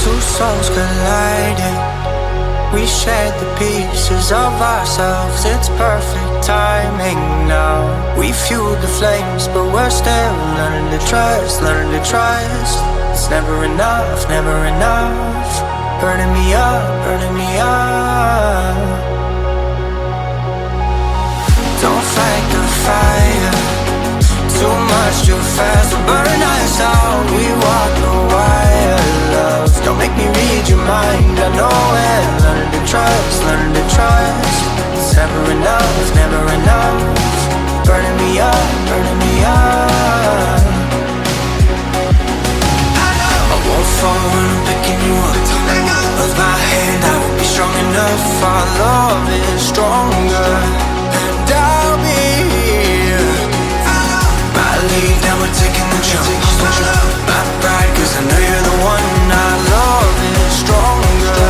Two souls colliding. We shared the pieces of ourselves. It's perfect timing now. We fueled the flames, but we're still learning to trust, learning to trust. It's never enough, never enough. Burning me up, burning me up. Don't fight the fire. Too much, too fast, we'll burn us out. We walk the wire, love. Don't make me read your mind, I know it. Learning to trust, learning to trust. It's never enough, never enough. Burning me up, burning me up. I won't fall when I'm picking you up. Of my hand, I won't be strong enough. Our love is stronger, and I'll be here. My lead, now we're taking the jump. My pride, cause I know you're the one. Our love is stronger.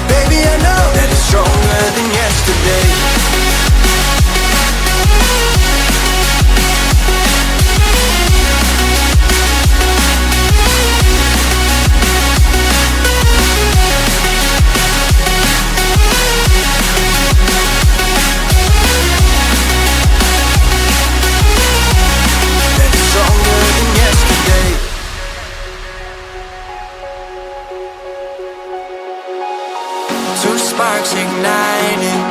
Baby, I know that it's stronger than yesterday. Two sparks igniting.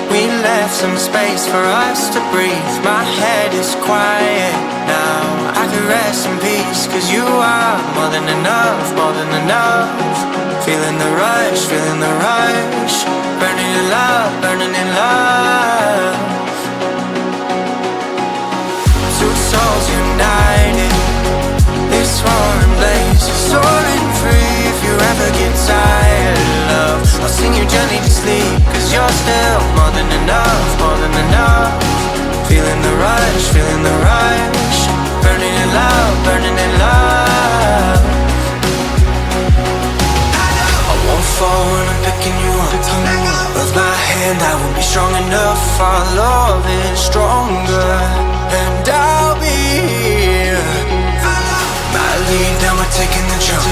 We left some space for us to breathe. My head is quiet now. I can rest in peace, cause you are more than enough, more than enough. Feeling the rush, feeling the rush. Burning in love, burning in love. Two souls united. This roaring blaze is soaring free. If you ever get tired, love, I'll sing you gently to sleep, cause you're still more than enough, more than enough. Feeling the rush, feeling the rush. Burning in love, burning in love. I won't fall when I'm picking you up. Of my hand, I won't be strong enough. Our love is stronger, and I'll be here. My lead, now we're taking the jump.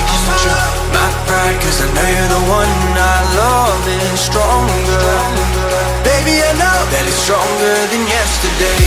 My pride, cause I know you're the one. Our love is stronger. Baby, I know that it's stronger than yesterday.